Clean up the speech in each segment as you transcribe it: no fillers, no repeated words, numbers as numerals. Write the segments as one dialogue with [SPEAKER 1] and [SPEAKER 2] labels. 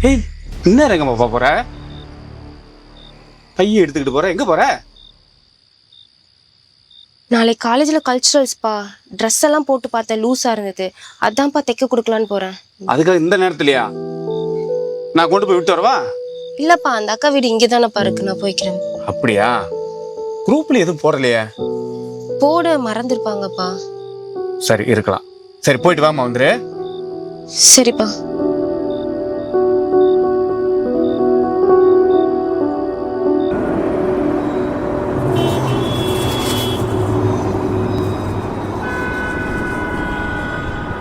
[SPEAKER 1] ஏய், என்ன எங்கம்மா போற? பைய எடுத்துக்கிட்டு போற, எங்க போற?
[SPEAKER 2] நாளைக்கு காலேஜ்ல கல்ச்சுரல்ஸ்பா. ட்ரெஸ் எல்லாம் போட்டு பார்த்தேன், லூஸா இருந்தது. அதான்ப்பா தைக்க கொடுக்கலான்னு போறேன்.
[SPEAKER 1] அதுக்காக இந்த நேரத்துலயா? நான் கொண்டு போய் விட்டு வரவா?
[SPEAKER 2] இல்லப்பா, அந்த அக்கா வீடு இங்கதானப்பா இருக்கு, நான் போய்க்கிறேன்.
[SPEAKER 1] அப்படியா? குரூப்ல எதுவும் போடலையே?
[SPEAKER 2] போட மறந்துருப்பாங்கப்பா.
[SPEAKER 1] சரி, இருக்கலாம். சரி, போயிட்டு வாமா, வந்துரு.
[SPEAKER 2] சரிப்பா.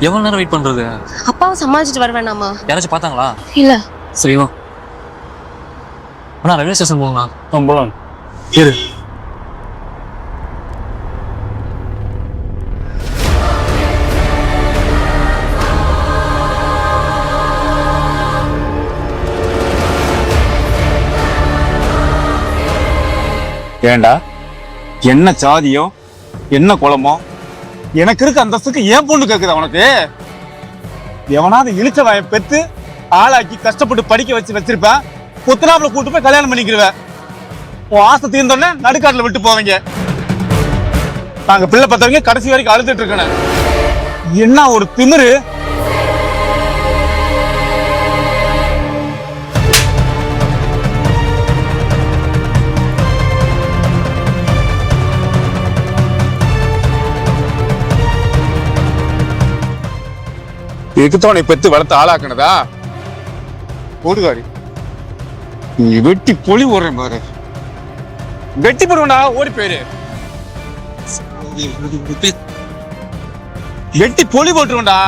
[SPEAKER 3] எவ்வளவு நேரம் வெயிட் பண்றது?
[SPEAKER 2] அப்பாவை சமாளிச்சுட்டு வர வேணாமா?
[SPEAKER 3] யாராச்சும் பார்த்தாங்களா?
[SPEAKER 2] இல்ல.
[SPEAKER 3] சரி வா. அண்ணா, ரயில்வே ஸ்டேஷன் போகலாம். போலாம். இரு.
[SPEAKER 1] ஏண்டா, என்ன சாதியோ என்ன குளமோ எனக்கு இருக்க அந்தஸ்துக்கு ஏன் பொண்ணு கேக்குதா உனக்கு? எவனாவது இழுச்ச வாயம் பெத்து ஆளாக்கி கஷ்டப்பட்டு படிக்க வச்சிருப்பேன். புத்தனாப்புல கூட்டு போய் கல்யாணம் பண்ணிக்கிருவேன். உன் ஆசை தீர்ந்தோடனே நடுக்காட்டுல விட்டு போவீங்க. நாங்க பிள்ளை பத்தவங்க கடைசி வரைக்கும் அழுதுட்டு இருக்கணும். என்ன ஒரு திமிரு! இதுக்குத்தான் பெத்து வளர்த்து ஆளாக்குனதா? ஓடுகாரி, நீ வெட்டி பொலி ஓடுறேன் பாரு. வெட்டி போடுவா, ஓடி போயிரு. வெட்டி பொலி போட்டுருவா.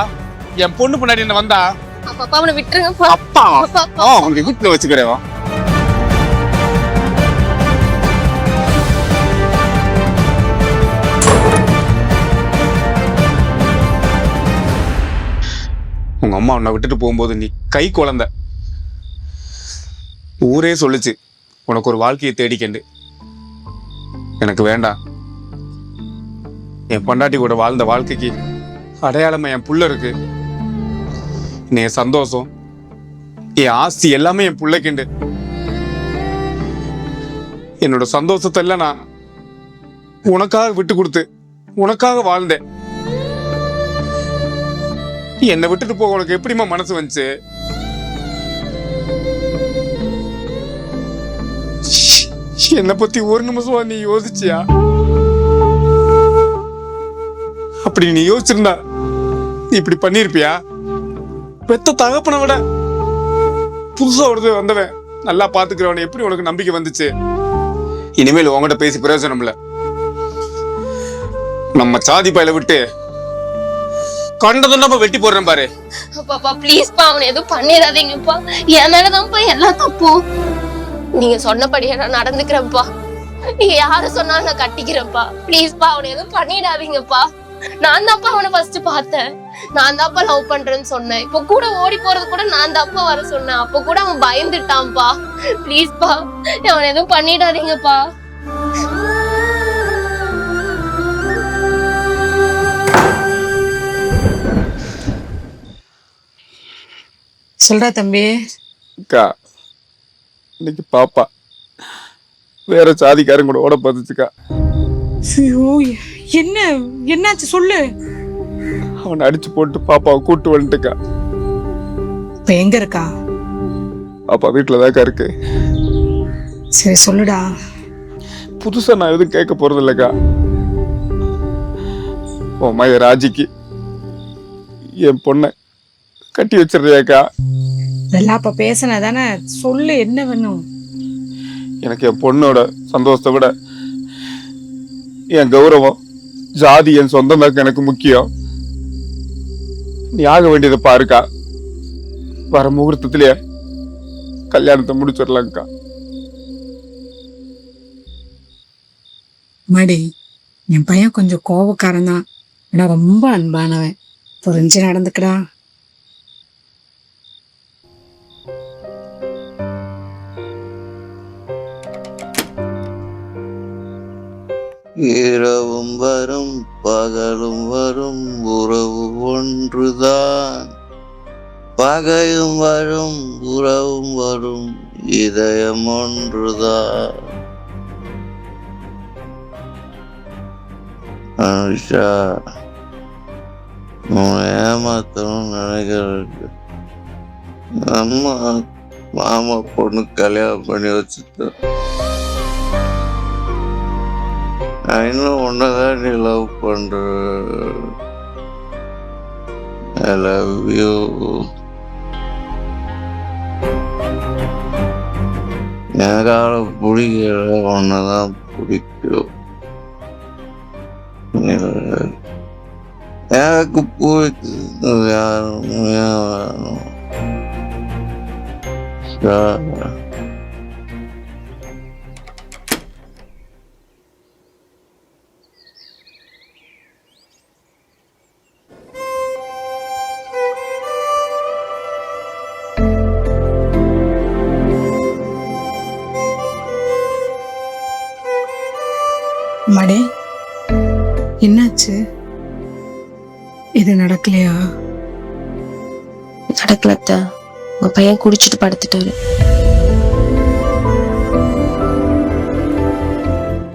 [SPEAKER 1] என் பொண்ணு பின்னாடி என்ன வந்தா
[SPEAKER 2] அப்பா அவனை விட்டுருங்க.
[SPEAKER 1] அப்பா உங்க வீட்டுல வச்சுக்கிறேன். உங்க அம்மா உன்னை விட்டுட்டு போகும்போது நீ கை குழந்தை. ஊரே சொல்லுச்சு உனக்கு ஒரு வாழ்க்கையை தேடிக்கண்டு. எனக்கு வேண்டாம். என் பொண்டாட்டி கூட வாழ்ந்த வாழ்க்கைக்கு அடையாளமா என் புள்ள இருக்கு. என் சந்தோஷம், என் ஆஸ்தி எல்லாமே என் புள்ளைக்குண்டு. என்னோட சந்தோஷத்தை எல்லாம் நான் உனக்காக விட்டு கொடுத்து உனக்காக வாழ்ந்தேன். என்னை விட்டுட்டு போக உனக்கு எப்படிமா மனசு வந்துச்சு? என்னை பத்தி ஒரு நிமிஷம் நீ யோசிச்சியா? அப்படி நீ யோசிச்சிருந்தா நீ இப்படி பண்ணிருப்பியா? பெத்த தகப்பனை விட புதுசா ஒருத்தர் வந்தவன் நல்லா பாத்துக்கிறவன எப்படி உனக்கு நம்பிக்கை வந்துச்சு? இனிமேல் உங்ககிட்ட பேசி பிரயோஜனம் இல்ல. நம்ம சாதி பயில விட்டு கண்டதுன்னா வெட்டி போடுறேன் பாரு.
[SPEAKER 2] அப்பா ப்ளீஸ்ப்பா, அவனை எதுவும் பண்ணிடாதீங்கப்பா. என் மேலதான்ப்பா எல்லாம் தப்பு. நீங்க சொன்னபடியே நான் நடந்துக்கிறேன்ப்பா. நீங்க யார சொன்னாலும் நான் கட்டிக்கிறேன்ப்பா. ப்ளீஸ்ப்பா, அவனை எதுவும் பண்ணிடாதீங்கப்பா. நான் தான்ப்பா அவனை ஃபர்ஸ்ட் பார்த்தேன். நான் தான்ப்பா லவ் பண்றேன்னு சொன்னேன். இப்ப கூட ஓடி போறது கூட நான் தான்ப்பா வர சொன்னேன். அப்ப கூட அவன் பயந்துட்டான்ப்பா. ப்ளீஸ்ப்பா, அவனை எதுவும் பண்ணிடாதீங்கப்பா.
[SPEAKER 4] சொல்றா தம்பி.
[SPEAKER 1] அக்கா, இன்னைக்கு பாப்பா வேற சாதிக்காரன் கூட ஓட பார்த்துச்சுக்கா.
[SPEAKER 4] ஐயோ, என்னாச்சு சொல்லு.
[SPEAKER 1] அவனை அடிச்சு போட்டு பாப்பாவை கூட்டு வந்துட்டுக்கா.
[SPEAKER 4] இப்ப எங்க இருக்கா?
[SPEAKER 1] பாப்பா வீட்டுலதாக்கா இருக்கு.
[SPEAKER 4] சரி சொல்லுடா.
[SPEAKER 1] புதுசா நான் எதுவும் கேட்க போறது இல்லக்கா. உன் மைய ராஜிக்கு என் பொண்ணை கட்டி வச்சிடுறியாக்கா?
[SPEAKER 4] இதெல்லாம் அப்ப பேசினா தானே. சொல்லு, என்ன வேணும்?
[SPEAKER 1] எனக்கு என் பொண்ணோட சந்தோஷத்தை விட என் கௌரவம், ஜாதி, என் சொந்தம் தான் எனக்கு முக்கியம். நீ ஆக வேண்டியதை பாருக்கா. வர முகூர்த்தத்திலேயே கல்யாணத்தை முடிச்சிடலாம்க்கா.
[SPEAKER 4] மடி, என் பையன் கொஞ்சம் கோபக்காரன் தான். ஆனா ரொம்ப அன்பானவன். புரிஞ்சு நடந்துக்கடா.
[SPEAKER 5] இரவும் வரும் பகலும் வரும் உறவு ஒன்றுதான். பகையும் வரும் உறவும் வரும் இதயம் ஒன்றுதான். அனுஷா, உன்னை ஏமாத்தணும்னு நினைக்கிறதுக்கு அம்மா மாமா பொண்ணு கல்யாணம் பண்ணி வச்சுட்டேன். நான் இன்னும் ஒன்னதான் நீ லவ் பண்ற. I love you. எனக்கால பிடிக்கல, ஒன்னதான் பிடிக்கும். எனக்கு பிடிச்சது யாரும் வேணும்.
[SPEAKER 4] மடே, என்னாச்சு? இது நடக்கலையா?
[SPEAKER 2] நடக்கலத்த, உங்க பையன் குடிச்சிட்டு படுத்துட்டாரு.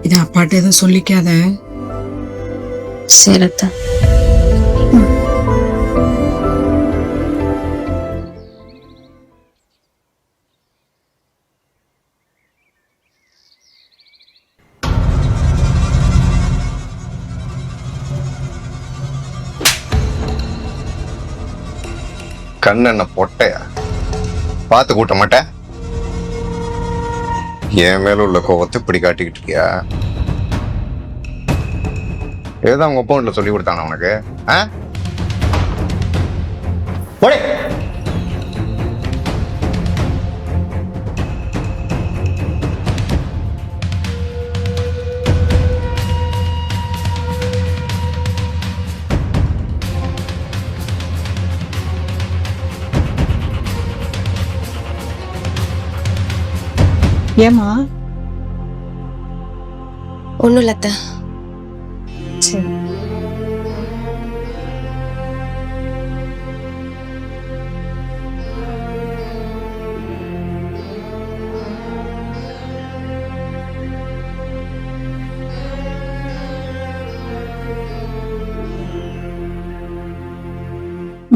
[SPEAKER 4] இது அப்பாட்ட எதுவும் சொல்லிக்காத.
[SPEAKER 2] சரித்த.
[SPEAKER 6] கண்ணு என்ன பொட்டையா? பார்த்து கூட்ட மாட்டேன். என் மேல உள்ள கோவத்தை இப்படி காட்டிக்கிட்டு இருக்கியா? ஏதோ உங்க அப்பா வீட்டுல சொல்லி கொடுத்தான உனக்கு?
[SPEAKER 4] ஏமா?
[SPEAKER 2] ஒண்ணும் இல்லத்த.
[SPEAKER 4] சரி.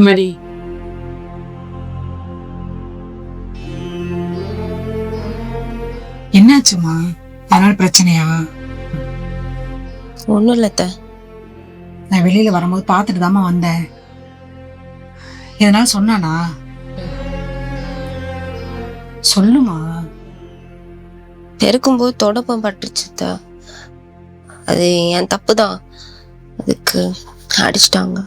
[SPEAKER 4] மடி, என்னாச்சுமா? அதனால பிரச்சனையா?
[SPEAKER 2] ஒண்ணும் இல்லத்த.
[SPEAKER 4] நான் வெளியில வரும்போது பாத்துட்டு தாமா வந்தேன். எதனால சொன்னானா? சொல்லுமா.
[SPEAKER 2] பெருக்கும்போது தொடப்பம் பட்டுச்சுத்த. அது என் தப்பு தான். அதுக்கு அடிச்சிட்டாங்க.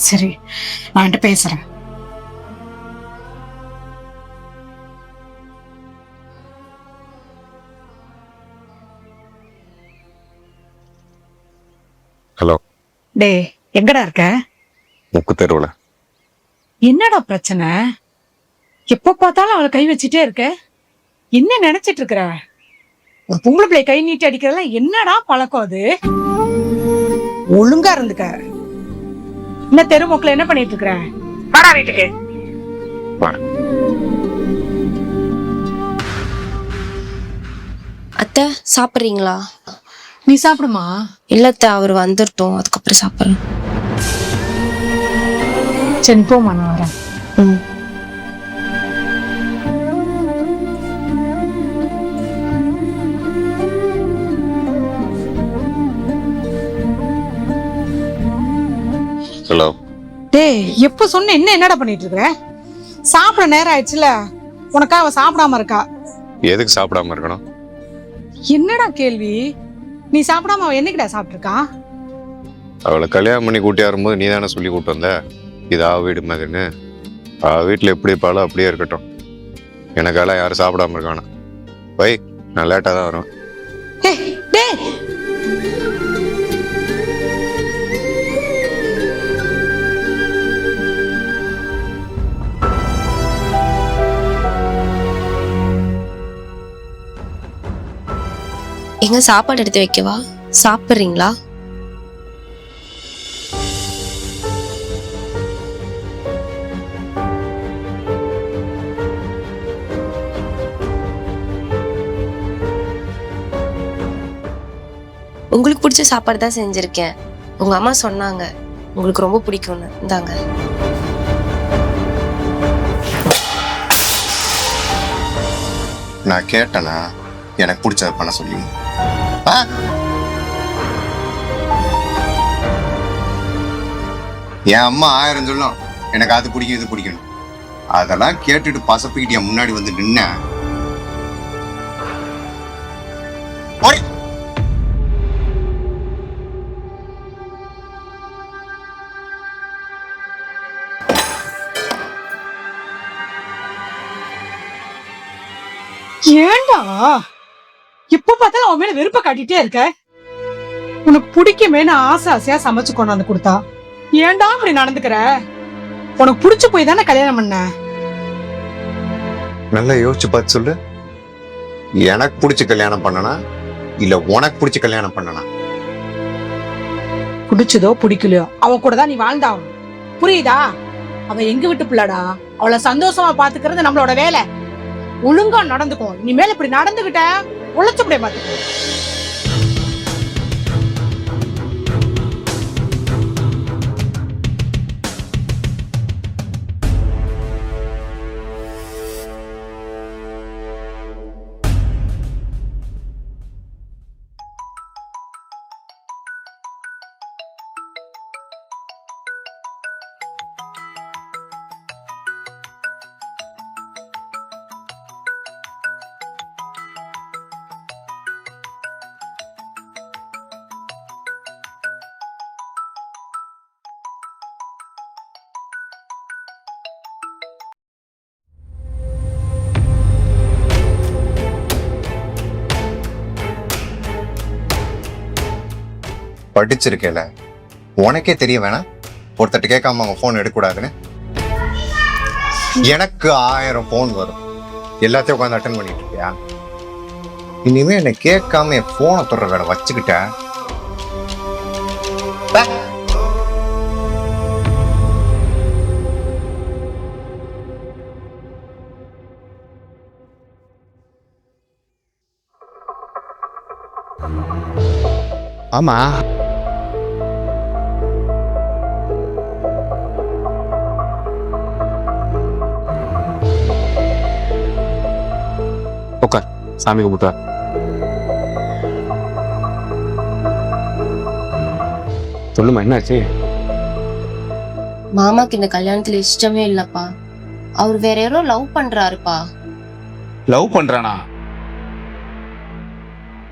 [SPEAKER 4] சரி, நான் பேசுறேன்.
[SPEAKER 6] ஹலோ.
[SPEAKER 4] டே, எங்கடா இருக்க?
[SPEAKER 6] முக்கு தெருவுல.
[SPEAKER 4] என்னடா பிரச்சனை? எப்ப பார்த்தாலும் அவளை கை வச்சுட்டே இருக்க. என்ன நினைச்சிட்டு இருக்கிற? ஒரு பொம்பளை பிள்ளை கை நீட்டி அடிக்கிறதெல்லாம் என்னடா பழக்கம் அது? ஒழுங்கா இருந்துக்க. என்ன தெருமுக்கில் என்ன பண்ணிட்டு இருக்கிற? வாடா வீட்டுக்கு.
[SPEAKER 2] அத்தை, சாப்பிடுறீங்களா?
[SPEAKER 4] நீ சாப்பிடுமா.
[SPEAKER 2] இல்லத்த, அவர் வந்துட்டோம், அதுக்கப்புறம் சாப்பிடுறேன்.
[SPEAKER 4] சரி போமா, நான் வரேன்.
[SPEAKER 2] ம்.
[SPEAKER 6] ஹலோ.
[SPEAKER 4] டேய், எப்ப சொன்ன என்ன என்னடா பண்ணிட்டு இருக்க? சாப்பிட நேரம் ஆயிடுச்சுல, உனக்கா அவ சாப்பிடாம இருக்கா.
[SPEAKER 6] எதுக்கு சாப்பிடாம இருக்கணும்?
[SPEAKER 4] என்னடா கேள்வி? நீ சாப்பிடாம அவ என்னைக்குடா சாப்பிட்டுருக்கா?
[SPEAKER 6] அவளை கல்யாணம் பண்ணி கூட்டி வரும்போது நீ தானே சொல்லி கூட்டு வந்த, இது அவ வீடு மாதிரின்னு. அவ வீட்டுல எப்படி இருப்பாளோ அப்படியே இருக்கட்டும். எனக்கெல்லாம் யாரும் சாப்பிடாம இருக்கானா? பை, நான் லேட்டா தான் வருவேன்.
[SPEAKER 4] டேய்,
[SPEAKER 2] எங்க சாப்பாடு எடுத்து வைக்கவா? சாப்பிட்றீங்களா? உங்களுக்கு பிடிச்ச சாப்பாடு தான் செஞ்சிருக்கேன். உங்க அம்மா சொன்னாங்க உங்களுக்கு ரொம்ப பிடிக்கும்னு. இந்தாங்க.
[SPEAKER 6] நான் கேட்டேனா எனக்கு பிடிச்சத பண்ண சொல்லி? என் அம்மா 1000 சொல்லும் எனக்கு அது பிடிக்கும் இது பிடிக்கணும். அதெல்லாம் கேட்டுட்டு பசப்பிக்கிட்டு என் முன்னாடி வந்து நின்ன
[SPEAKER 4] ஏண்டா எப்ப பார்த்தாலும் அவன் மேல வெறுப்ப காட்டிட்டே இருக்க? உனக்கு பிடிக்குமேனு ஆசை ஆசையா சமைச்சு கொண்டாந்து கொடுத்தா ஏண்டா அப்படி நடந்துக்கிற? உனக்கு பிடிச்சு போய் தானே கல்யாணம் பண்ண.
[SPEAKER 6] நல்லா யோசிச்சு பார்த்து சொல்லு. எனக்கு பிடிச்சி கல்யாணம் பண்ணனா இல்ல உனக்கு பிடிச்சி கல்யாணம் பண்ணனா?
[SPEAKER 4] பிடிச்சதோ பிடிக்கலையோ அவ கூட தான் நீ வாழ்ந்தாவணும். புரியுதா? அவ எங்க விட்டு பிள்ளடா. அவளை சந்தோஷமா பாத்துக்கிறது நம்மளோட வேலை. ஒழுங்கா நடந்துக்கும். இனிமேல் இப்படி நடந்துகிட்ட உழைச்சப்படியே பாத்துக்கோ.
[SPEAKER 6] படிச்சிருக்கேல, உனக்கே தெரிய வேணாம் ஒருத்தட்டு கேட்காம அவங்க போன் எடுக்கக்கூடாதுன்னு? எனக்கு 1000 போன் வரும், எல்லாத்தையும் உட்காந்து அட்டன் பண்ணிட்டு இருக்கியா? இனிமே என்னை கேட்காம என் போனை தொடர வேலை வச்சுக்கிட்ட.
[SPEAKER 1] ஆமா,
[SPEAKER 3] உட்கார், சாமி கும்பிட்டா.
[SPEAKER 1] சொல்லுமா, என்னாச்சு?
[SPEAKER 2] மாமாக்கு இந்த கல்யாணத்துல இஷ்டமே இல்லப்பா. அவர் வேற யாரோ லவ் பண்றாருப்பா.
[SPEAKER 1] லவ் பண்றானா?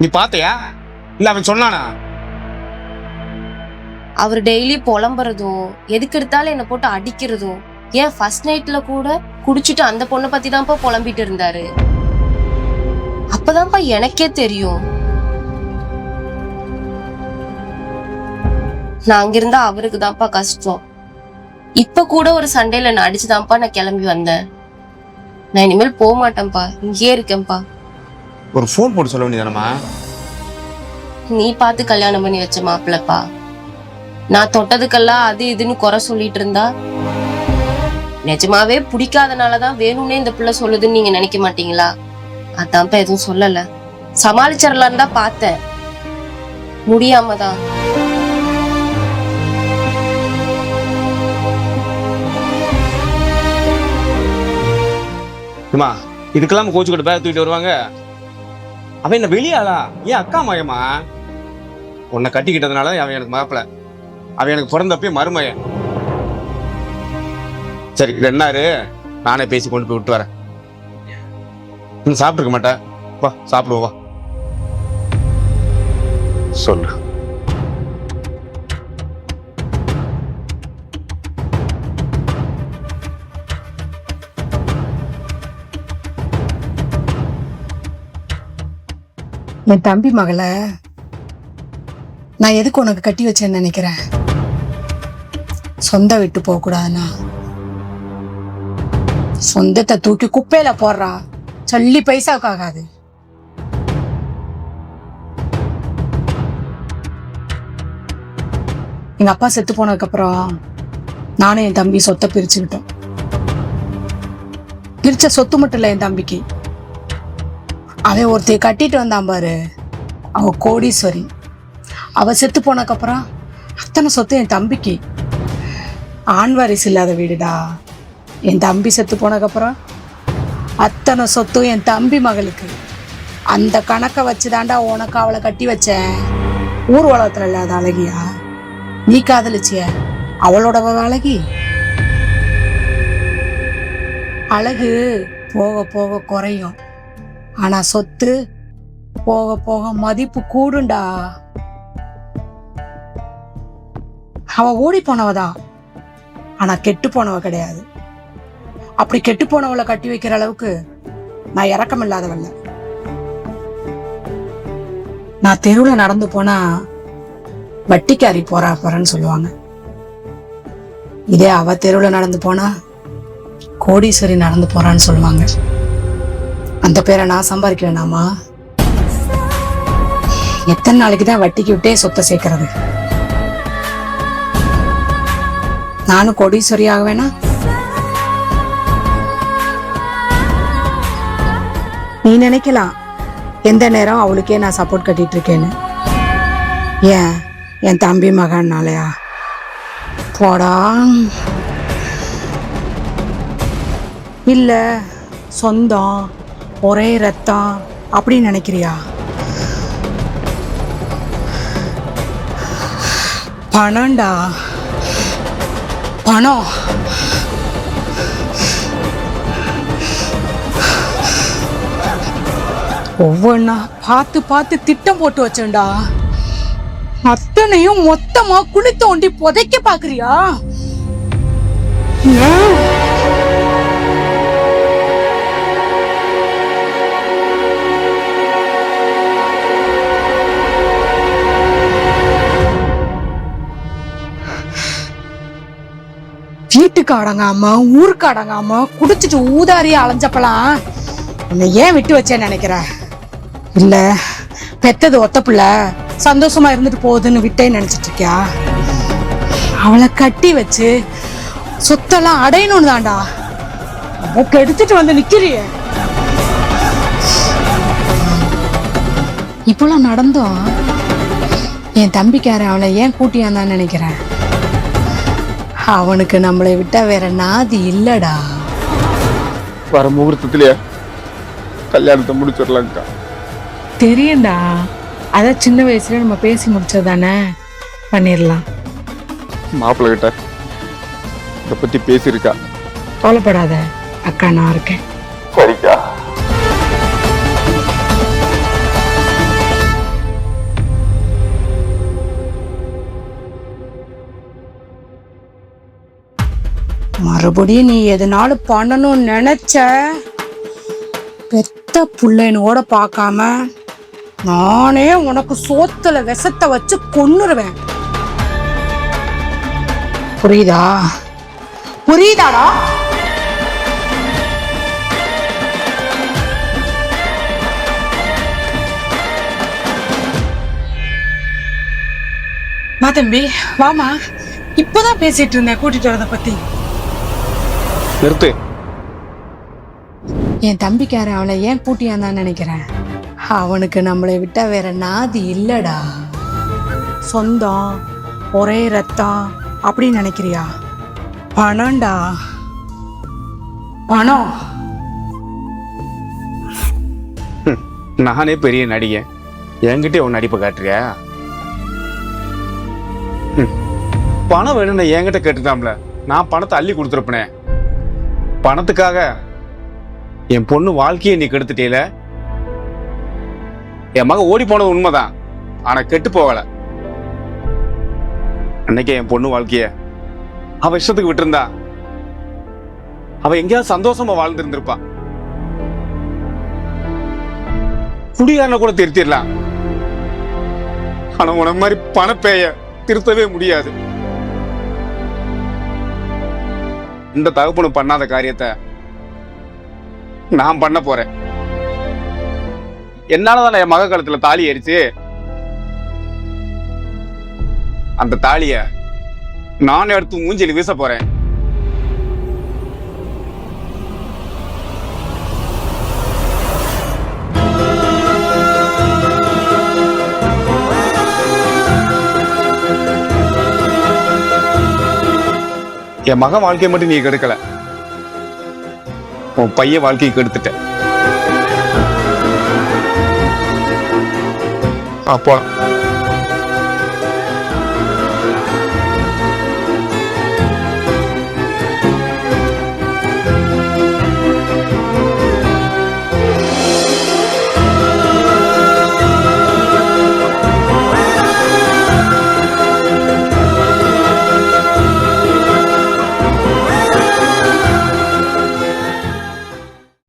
[SPEAKER 1] நீ பாத்தியா இல்ல அவன் சொன்னானா?
[SPEAKER 2] அவர் டெய்லி புலம்புறதும் எதுக்கு எடுத்தாலும் என்ன போட்டு அடிக்கிறதும், ஏன் ஃபர்ஸ்ட் நைட்ல கூட குடிச்சிட்டு அந்த பொண்ணை பத்தி தான்ப்பா புலம்பிட்டு இருந்தாரு. அப்பதான்ப்பா எனக்கே தெரியும். நான் அங்கிருந்தா அவருக்கு தான்ப்பா கஷ்டம். இப்ப கூட ஒரு சண்டையில நான் அடிச்சுதான்ப்பா நான் கிளம்பி வந்தேன். நான் இனிமேல் போக மாட்டேன்ப்பா, இங்கேயே இருக்கேன்ப்பா.
[SPEAKER 1] ஒரு போன் போட்டு சொல்ல வேண்டியதானமா?
[SPEAKER 2] நீ பார்த்து கல்யாணம் பண்ணி வச்ச மாப்பிள்ளப்பா. நான் தொட்டதுக்கெல்லாம் அது இதுன்னு குறை சொல்லிட்டு இருந்தா நிஜமாவே பிடிக்காதனாலதான் வேணும்னே இந்த பிள்ளை சொல்லுதுன்னு நீங்க நினைக்க மாட்டீங்களா? அதான்ப்பா எதுவும் சொல்லல, சமாளிச்சிடலான்னு தான் பார்த்தேன், முடியாமதான்.
[SPEAKER 1] இதுக்கெல்லாம் கோச்சு கூட பேக் தூக்கிட்டு வருவாங்க. அவன் என்ன வெளியாளா? ஏன் அக்கா மயமா? உன்னை கட்டிக்கிட்டதுனால அவன் எனக்கு மாப்பிள்ள, அவன் எனக்கு பிறந்தப்பே மருமையன். சரி, இது என்னாரு, நானே பேசி கொண்டு போய் விட்டு வரேன். இன்னும் சாப்பிட்டுருக்க மாட்டேன், வா சாப்பிடுவா.
[SPEAKER 6] சொல்லு.
[SPEAKER 4] என் தம்பி மகளை நான் எதுக்கு உனக்கு கட்டி வச்சேன்னு நினைக்கிறேன்? சொந்த விட்டு போக கூடாதுன்னா சொந்தத்தை தூக்கி குப்பையில போடுறா, சொல்லி பைசாவுக்கு ஆகாது. எங்க அப்பா செத்து போனதுக்கு அப்புறம் நானும் என் தம்பி சொத்தை பிரிச்சுக்கிட்டோம். பிரிச்ச சொத்து மட்டும் இல்லை என் தம்பிக்கு. அவன் ஒருத்தைய கட்டிட்டு வந்தான் பாரு, அவ கோடீஸ்வரி. அவ செத்து போனதுக்கு அப்புறம் அத்தனை சொத்து என் தம்பிக்கு. ஆண் வாரிசு இல்லாத வீடுடா. என் தம்பி செத்து போனதுக்கப்புறம் அத்தனை சொத்தும் என் தம்பி மகளுக்கு. அந்த கணக்கை வச்சுதாண்டா உனக்கு அவளை கட்டி வச்சேன். ஊர் உலகத்துல இல்லாத அழகியா நீ காதலிச்சிய? அவளோட அழகி. அழகு போக போக குறையும், ஆனா சொத்து போக போக மதிப்பு கூடுண்டா. அவ ஓடி போனவதான், ஆனா கெட்டு போனவ கிடையாது. அப்படி கெட்டு போனவளை கட்டி வைக்கிற அளவுக்கு நான் இறக்கம் இல்லாதவல்ல. நான் தெருவுல நடந்து போனா வட்டிக்காரி போறேன்னு சொல்லுவாங்க. இதே அவ தெருவுல நடந்து போனா கோடீஸ்வரி நடந்து போறான்னு சொல்லுவாங்க. அந்த பேரை நான் சம்பாதிக்க வேணாமா? எத்தனை நாளைக்கு தான் வட்டிக்கு விட்டே சொத்தை சேர்க்கறது? நானும் கோடீஸ்வரி ஆக வேணா? நீ நினைக்கலாம் எந்த நேரம் அவளுக்கே நான் சப்போர்ட் கட்டிட்டு இருக்கேன்னு. ஏன் என் தம்பி மகன்னாலயா? போடா. இல்ல சொந்தம் ஒரே ரத்தம் அப்படின்னு நினைக்கிறியா? பணம்டா, பணம். ஒவ்வொன்னா பார்த்து பார்த்து திட்டம் போட்டு வச்சேன்டா. அத்தனையும் மொத்தமா குழி தோண்டி புதைக்க பாக்குறியா? வீட்டுக்கு அடங்காம ஊருக்கு அடங்காம குடிச்சிட்டு ஊதாரியா அலைஞ்சப்பலாம் உன்னை ஏன் விட்டு வச்சேன்னு நினைக்கிற? இல்ல பெத்தது ஒத்த பிள்ளை சந்தோஷமா இருந்துட்டு போகுதுன்னு விட்டேன்னு நினைச்சிட்டு இருக்கியா? அவளை கட்டி வச்சு சொத்தெல்லாம் அடையணும்னு தான்டா எடுத்துட்டு வந்து நிக்கிறிய. இப்பெல்லாம் நடந்தோம் என் தம்பிக்கார அவளை ஏன் கூட்டியான்னு நினைக்கிறேன். அவனுக்கு நம்மளை விட்டா வேற நாதி இல்லடா.
[SPEAKER 1] வர முகூர்த்தத்திலேயே கல்யாணத்தை முடிச்சிடலாம்க்கா.
[SPEAKER 4] தெரியும்டா, அதான் சின்ன வயசுல நம்ம பேசி முடிச்சதானே, பண்ணிடலாம்.
[SPEAKER 1] மாப்பிள்ளை கிட்ட இதை பத்தி பேசியிருக்கா?
[SPEAKER 4] கவலைப்படாத அக்கா, நான் இருக்கேன்.
[SPEAKER 1] சரிக்கா.
[SPEAKER 4] மறுபடியும் நீ எதனாலும் பண்ணணும்னு நினைச்ச பெத்த புள்ளைனோட பார்க்காம நானே உனக்கு சோத்துல விஷத்தை வச்சு கொன்னுருவேன். புரியுதா? புரியுதாடா? மா தம்பி வாமா. இப்பதான் பேசிட்டு இருந்தேன் கூட்டிட்டு வரத பத்தி.
[SPEAKER 1] நிறுத்து.
[SPEAKER 4] என் தம்பிக்கார அவளை ஏன் கூட்டியான்னு நினைக்கிறேன். அவனுக்கு நம்மளை விட்டா வேற நாதி இல்லடா. சொந்தம் ஒரே ரத்தம் அப்படின்னு நினைக்கிறியா? பணம்டா, பணம்.
[SPEAKER 1] நானே பெரிய நடிகை, என்கிட்ட உன் நடிப்பை காட்டுறியா? பணம் வேணும்னு என்கிட்ட கேட்டுதாம்ல, நான் பணத்தை அள்ளி கொடுத்துருப்பனே. பணத்துக்காக என் பொண்ணு வாழ்க்கையை நீ கெடுத்துட்டேல. என் மக ஓடி போனது உண்மைதான், ஆனா கெட்டு போகல. அன்னைக்கே என் பொண்ணு வாழ்க்கைய அவ இஷ்டத்துக்கு விட்டுருந்தா அவ எங்கேயாவது சந்தோஷமா வாழ்ந்திருந்திருப்பா. குடிகாரனை கூட திருத்திடலாம், ஆனா உன மாதிரி பணப்பேய திருத்தவே முடியாது. இந்த தகப்பனு பண்ணாத காரியத்தை நான் பண்ண போறேன். என்னாலதான் என் மக கழுத்துல தாலி ஏறிச்சு. அந்த தாலிய நானே எடுத்து மூஞ்சில வீச போறேன். என் மகன் வாழ்க்கையை மட்டும் நீ கெடுக்கல, உன் பையன் வாழ்க்கையை கெடுத்துட்ட.
[SPEAKER 6] போலாம்.